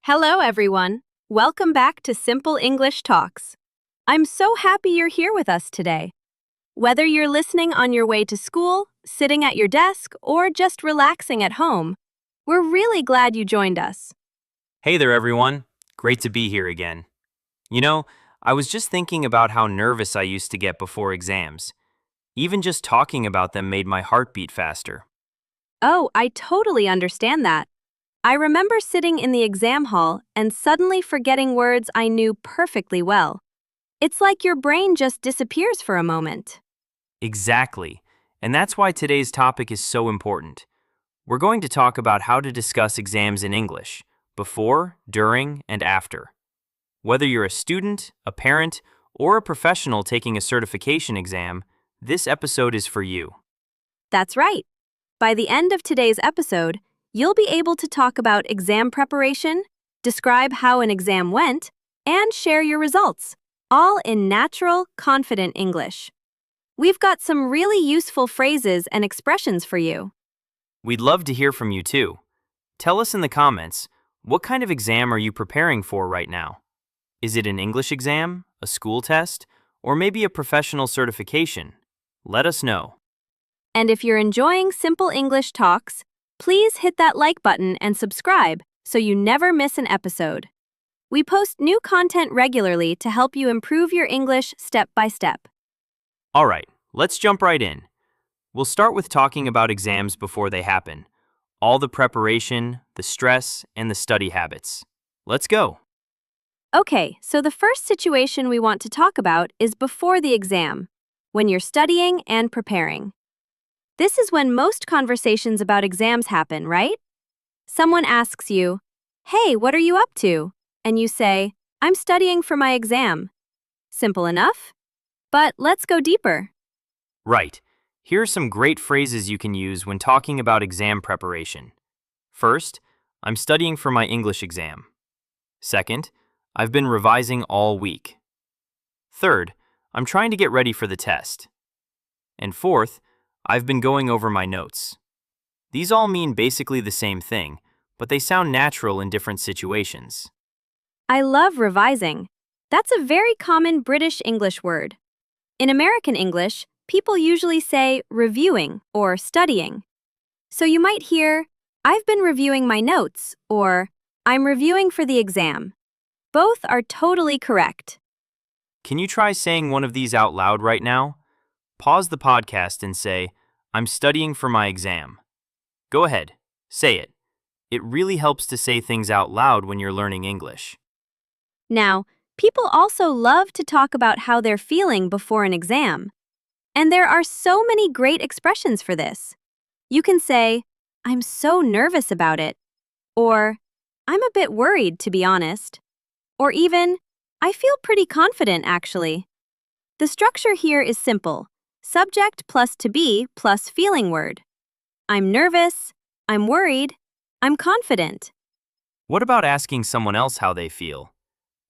Hello, everyone. Welcome back to Simple English Talks. I'm so happy you're here with us today. Whether you're listening on your way to school, sitting at your desk, or just relaxing at home, we're really glad you joined us. Hey there, everyone. Great to be here again. You know, I was just thinking about how nervous I used to get before exams. Even just talking about them made my heart beat faster. Oh, I totally understand that. I remember sitting in the exam hall and suddenly forgetting words I knew perfectly well. It's like your brain just disappears for a moment. Exactly. And that's why today's topic is so important. We're going to talk about how to discuss exams in English, before, during, and after. Whether you're a student, a parent, or a professional taking a certification exam, this episode is for you. That's right. By the end of today's episode, you'll be able to talk about exam preparation, describe how an exam went, and share your results, all in natural, confident English. We've got some really useful phrases and expressions for you. We'd love to hear from you too. Tell us in the comments, what kind of exam are you preparing for right now? Is it an English exam, a school test, or maybe a professional certification? Let us know. And if you're enjoying Simple English Talks, please hit that like button and subscribe so you never miss an episode. We post new content regularly to help you improve your English step by step. All right, let's jump right in. We'll start with talking about exams before they happen. All the preparation, the stress, and the study habits. Let's go. Okay, so the first situation we want to talk about is before the exam, when you're studying and preparing. This is when most conversations about exams happen, right? Someone asks you, "Hey, what are you up to?" And you say, "I'm studying for my exam." Simple enough? But let's go deeper. Right. Here are some great phrases you can use when talking about exam preparation. First, I'm studying for my English exam. Second, I've been revising all week. Third, I'm trying to get ready for the test. And fourth, I've been going over my notes. These all mean basically the same thing, but they sound natural in different situations. I love revising. That's a very common British English word. In American English, people usually say reviewing or studying. So you might hear, "I've been reviewing my notes," or "I'm reviewing for the exam." Both are totally correct. Can you try saying one of these out loud right now? Pause the podcast and say, "I'm studying for my exam." Go ahead, say it. It really helps to say things out loud when you're learning English. Now, people also love to talk about how they're feeling before an exam. And there are so many great expressions for this. You can say, "I'm so nervous about it," or "I'm a bit worried, to be honest," or even, "I feel pretty confident, actually." The structure here is simple. Subject plus to be plus feeling word. I'm nervous, I'm worried, I'm confident. What about asking someone else how they feel?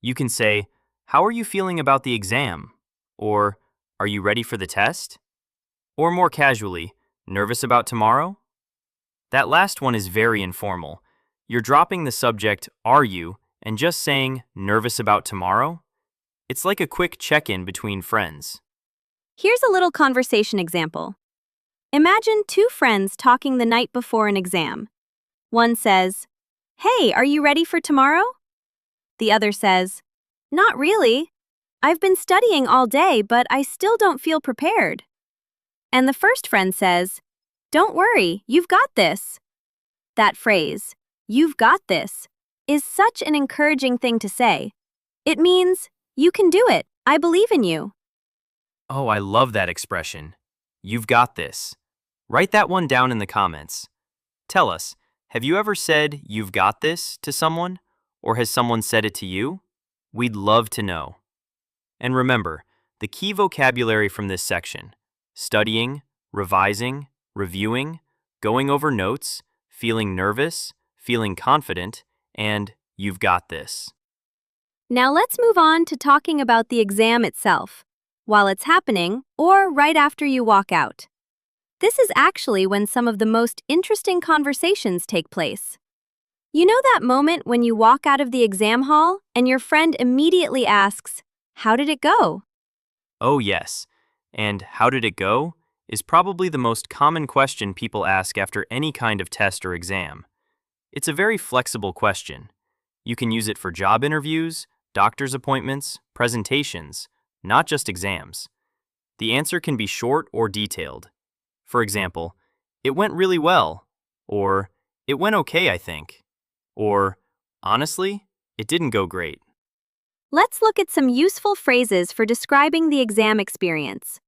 You can say, "How are you feeling about the exam?" Or, "Are you ready for the test?" Or more casually, "Nervous about tomorrow?" That last one is very informal. You're dropping the subject, "Are you?" and just saying, "Nervous about tomorrow?" It's like a quick check-in between friends. Here's a little conversation example. Imagine two friends talking the night before an exam. One says, "Hey, are you ready for tomorrow?" The other says, "Not really. I've been studying all day, but I still don't feel prepared." And the first friend says, "Don't worry, you've got this." That phrase, "you've got this," is such an encouraging thing to say. It means, "You can do it. I believe in you." Oh, I love that expression. You've got this. Write that one down in the comments. Tell us, have you ever said "you've got this" to someone? Or has someone said it to you? We'd love to know. And remember, the key vocabulary from this section: studying, revising, reviewing, going over notes, feeling nervous, feeling confident, and you've got this. Now let's move on to talking about the exam itself, while it's happening or right after you walk out. This is actually when some of the most interesting conversations take place. You know that moment when you walk out of the exam hall and your friend immediately asks, "How did it go?" Oh, yes. And how did it go? Is probably the most common question people ask after any kind of test or exam. It's a very flexible question. You can use it for job interviews, doctor's appointments, presentations, not just exams. The answer can be short or detailed. For example, "It went really well," or "It went okay, I think," or "Honestly, it didn't go great." Let's look at some useful phrases for describing the exam experience.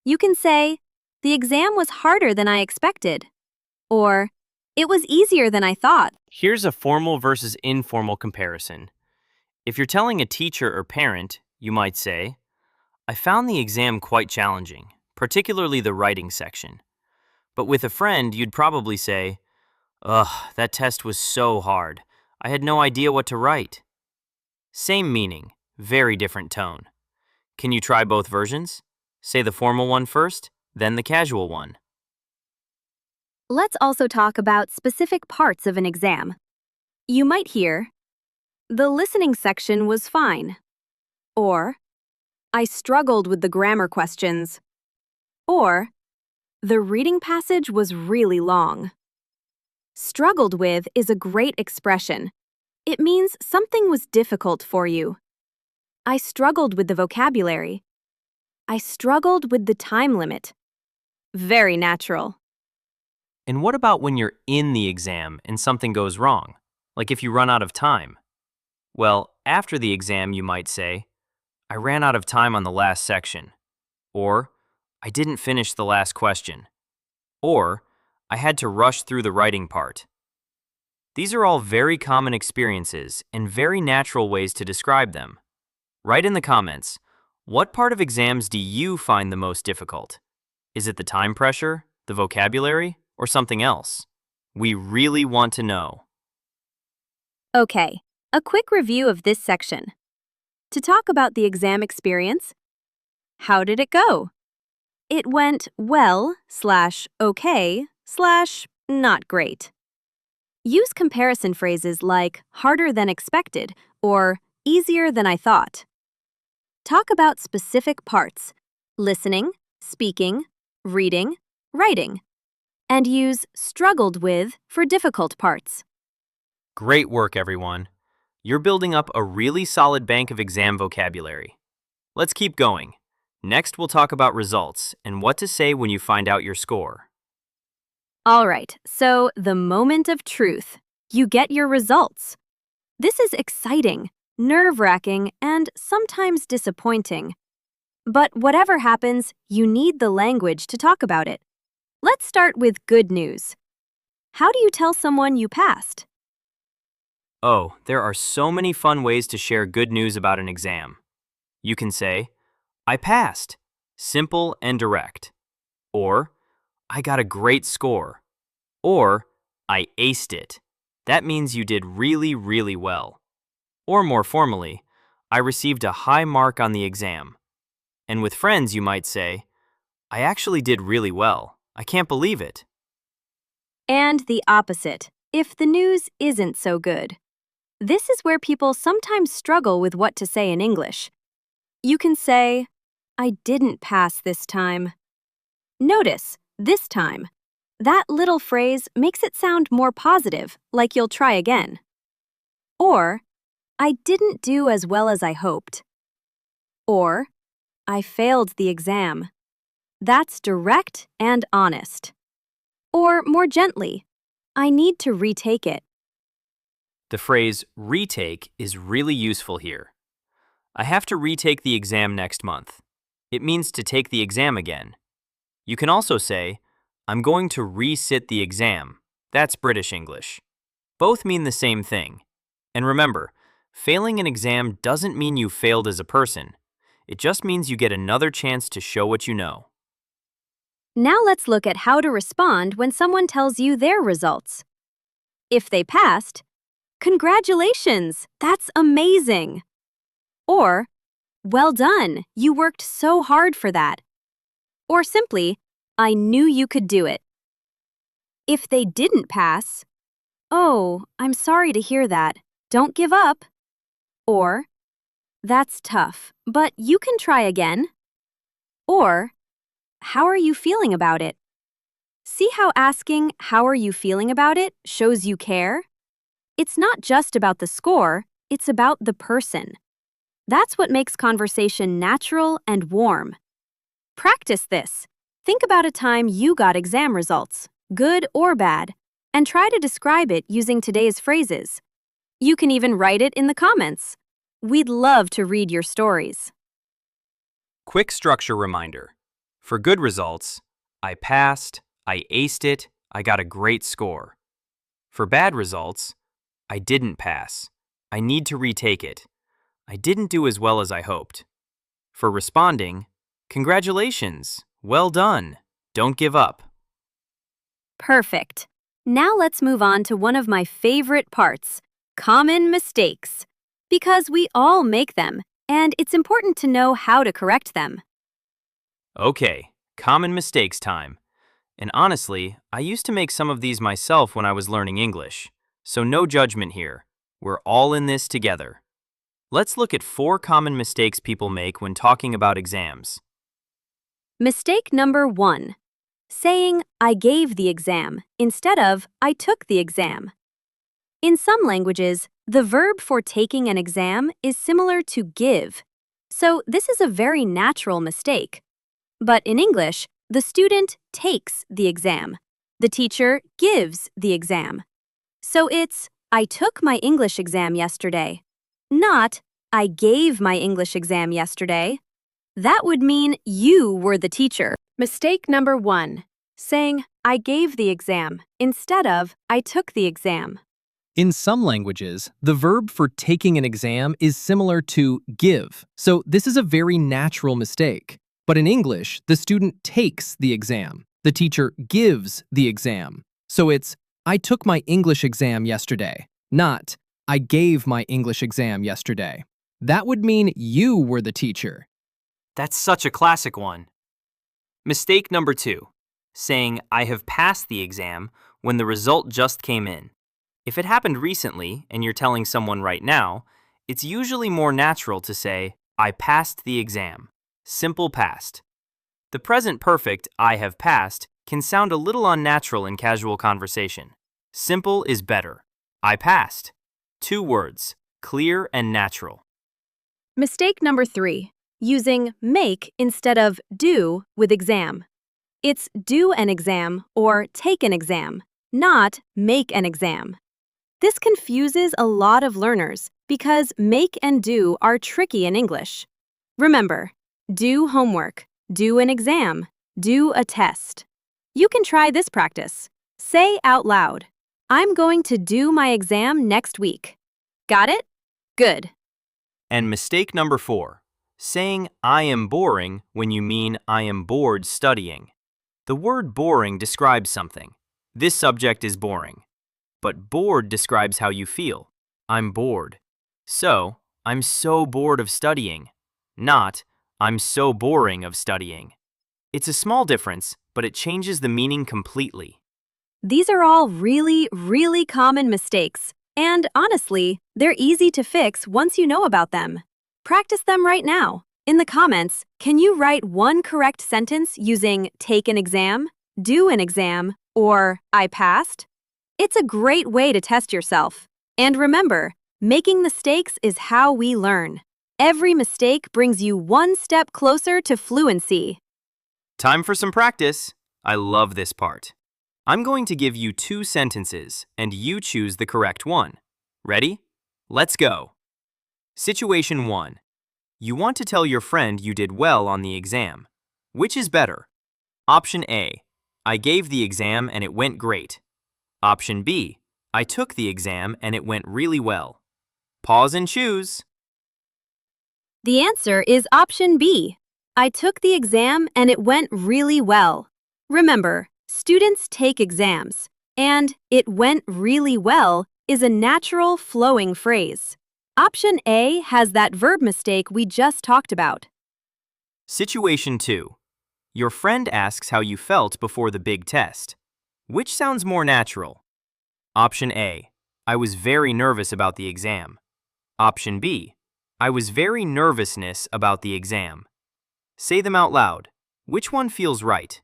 You can say, "The exam was harder than I expected," or "It was easier than I thought." Here's a formal versus informal comparison. If you're telling a teacher or parent, you might say, "I found the exam quite challenging, particularly the writing section." But with a friend, you'd probably say, "Ugh, that test was so hard. I had no idea what to write." Same meaning, very different tone. Can you try both versions? Say the formal one first, then the casual one. Let's also talk about specific parts of an exam. You might hear, "The listening section was fine," or "I struggled with the grammar questions," or "The reading passage was really long." Struggled with is a great expression. It means something was difficult for you. I struggled with the vocabulary. I struggled with the time limit. Very natural. And what about when you're in the exam and something goes wrong? Like if you run out of time? Well, after the exam, you might say, "I ran out of time on the last section," or "I didn't finish the last question," or "I had to rush through the writing part." These are all very common experiences and very natural ways to describe them. Write in the comments, what part of exams do you find the most difficult? Is it the time pressure, the vocabulary, or something else? We really want to know. Okay, a quick review of this section. To talk about the exam experience, how did it go? It went well/okay/not great. Use comparison phrases like harder than expected or easier than I thought. Talk about specific parts, listening, speaking, reading, writing, and use struggled with for difficult parts. Great work, everyone. You're building up a really solid bank of exam vocabulary. Let's keep going. Next, we'll talk about results and what to say when you find out your score. All right, so the moment of truth. You get your results. This is exciting, nerve-wracking, and sometimes disappointing. But whatever happens, you need the language to talk about it. Let's start with good news. How do you tell someone you passed? Oh, there are so many fun ways to share good news about an exam. You can say, "I passed," simple and direct. Or, "I got a great score." Or, "I aced it." That means you did really, really well. Or more formally, "I received a high mark on the exam." And with friends, you might say, "I actually did really well. I can't believe it." And the opposite, if the news isn't so good. This is where people sometimes struggle with what to say in English. You can say, "I didn't pass this time." Notice, this time. That little phrase makes it sound more positive, like you'll try again. Or, "I didn't do as well as I hoped." Or, "I failed the exam." That's direct and honest. Or more gently, "I need to retake it." The phrase retake is really useful here. I have to retake the exam next month. It means to take the exam again. You can also say, "I'm going to resit the exam." That's British English. Both mean the same thing. And remember, failing an exam doesn't mean you failed as a person. It just means you get another chance to show what you know. Now let's look at how to respond when someone tells you their results. If they passed, "Congratulations, that's amazing." Or, "Well done, you worked so hard for that." Or simply, "I knew you could do it." If they didn't pass, Oh, I'm sorry to hear that. Don't give up. Or, that's tough, but you can try again. Or, how are you feeling about it? See how asking, how are you feeling about it, shows you care? It's not just about the score, it's about the person. That's what makes conversation natural and warm. Practice this. Think about a time you got exam results, good or bad, and try to describe it using today's phrases. You can even write it in the comments. We'd love to read your stories. Quick structure reminder. For good results, I passed, I aced it, I got a great score. For bad results, I didn't pass, I need to retake it. I didn't do as well as I hoped. For responding, congratulations, well done, don't give up. Perfect. Now let's move on to one of my favorite parts, common mistakes. Because we all make them, and it's important to know how to correct them. Okay, common mistakes time. And honestly, I used to make some of these myself when I was learning English. So no judgment here. We're all in this together. Let's look at 4 common mistakes people make when talking about exams. Mistake number 1. Saying, I gave the exam, instead of, I took the exam. In some languages, the verb for taking an exam is similar to give. So this is a very natural mistake. But in English, the student takes the exam. The teacher gives the exam. So it's, I took my English exam yesterday. Not, I gave my English exam yesterday. That would mean you were the teacher. Mistake number 1. Saying, I gave the exam, instead of, I took the exam. In some languages, the verb for taking an exam is similar to give, so this is a very natural mistake. But in English, the student takes the exam. The teacher gives the exam. So it's, I took my English exam yesterday, not, I gave my English exam yesterday. That would mean you were the teacher. That's such a classic one. Mistake number 2. Saying, I have passed the exam when the result just came in. If it happened recently and you're telling someone right now, it's usually more natural to say, I passed the exam. Simple past. The present perfect, I have passed, can sound a little unnatural in casual conversation. Simple is better. I passed. 2 words, clear and natural. Mistake number 3. Using make instead of do with exam. It's do an exam or take an exam, not make an exam. This confuses a lot of learners because make and do are tricky in English. Remember, do homework, do an exam, do a test. You can try this practice. Say out loud, I'm going to do my exam next week. Got it? Good. And mistake number 4. Saying, I am boring when you mean I am bored studying. The word boring describes something. This subject is boring. But bored describes how you feel. I'm bored. So, I'm so bored of studying. Not, I'm so boring of studying. It's a small difference, but it changes the meaning completely. These are all really common mistakes. And honestly, they're easy to fix once you know about them. Practice them right now. In the comments, can you write one correct sentence using take an exam, do an exam, or I passed? It's a great way to test yourself. And remember, making mistakes is how we learn. Every mistake brings you one step closer to fluency. Time for some practice. I love this part. I'm going to give you 2 sentences, and you choose the correct one. Ready? Let's go. Situation 1. You want to tell your friend you did well on the exam. Which is better? Option A. I gave the exam and it went great. Option B. I took the exam and it went really well. Pause and choose. The answer is option B. I took the exam and it went really well. Remember, students take exams, and it went really well is a natural flowing phrase. Option A has that verb mistake we just talked about. Situation 2. Your friend asks how you felt before the big test. Which sounds more natural? Option A. I was very nervous about the exam. Option B. I was very nervousness about the exam. Say them out loud. Which one feels right?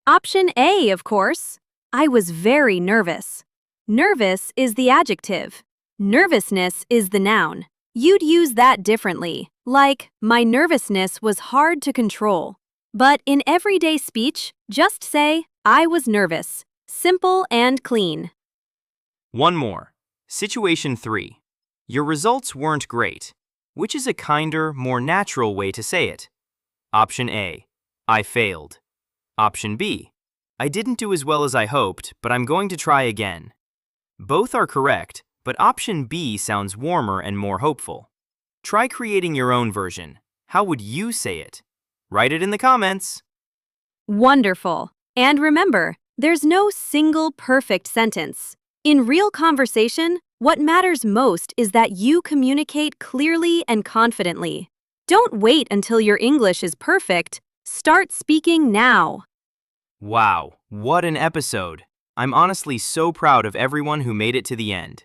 Option A, of course. I was very nervous. Nervous is the adjective. Nervousness is the noun. You'd use that differently, like, my nervousness was hard to control. But in everyday speech, just say, I was nervous. Simple and clean. One more. Situation 3. Your results weren't great. Which is a kinder, more natural way to say it? Option A. I failed. Option B. I didn't do as well as I hoped, but I'm going to try again. Both are correct, but option B sounds warmer and more hopeful. Try creating your own version. How would you say it? Write it in the comments. Wonderful. And remember, there's no single perfect sentence. In real conversation, what matters most is that you communicate clearly and confidently. Don't wait until your English is perfect. Start speaking now. Wow, what an episode! I'm honestly so proud of everyone who made it to the end.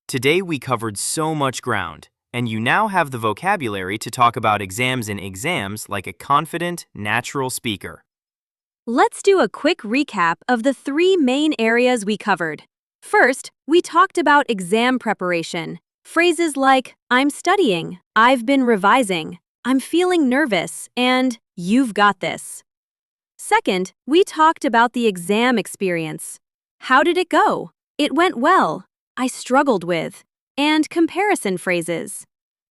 Today we covered so much ground, and you now have the vocabulary to talk about exams in exams like a confident, natural speaker. Let's do a quick recap of the 3 main areas we covered. First, we talked about exam preparation. Phrases like, I'm studying, I've been revising, I'm feeling nervous, and you've got this. Second, we talked about the exam experience. How did it go? It went well. I struggled with. And comparison phrases.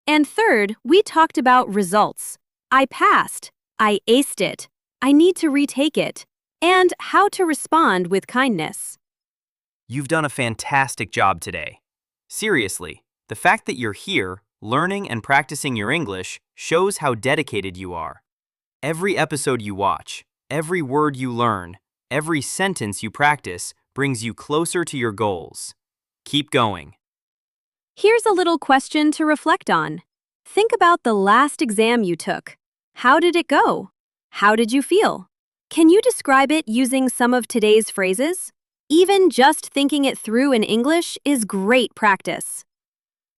And third, we talked about results. I passed. I aced it. I need to retake it. And how to respond with kindness. You've done a fantastic job today. Seriously, the fact that you're here, learning and practicing your English, shows how dedicated you are. Every episode you watch, every word you learn, every sentence you practice brings you closer to your goals. Keep going. Here's a little question to reflect on. Think about the last exam you took. How did it go? How did you feel? Can you describe it using some of today's phrases? Even just thinking it through in English is great practice.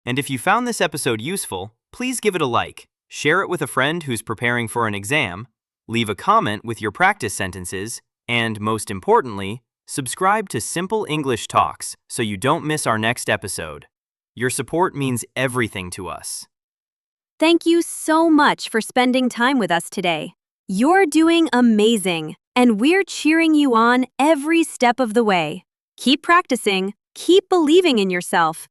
And if you found this episode useful, please give it a like, share it with a friend who's preparing for an exam, leave a comment with your practice sentences, and most importantly, subscribe to Simple English Talks so you don't miss our next episode. Your support means everything to us. Thank you so much for spending time with us today. You're doing amazing, and we're cheering you on every step of the way. Keep practicing, keep believing in yourself,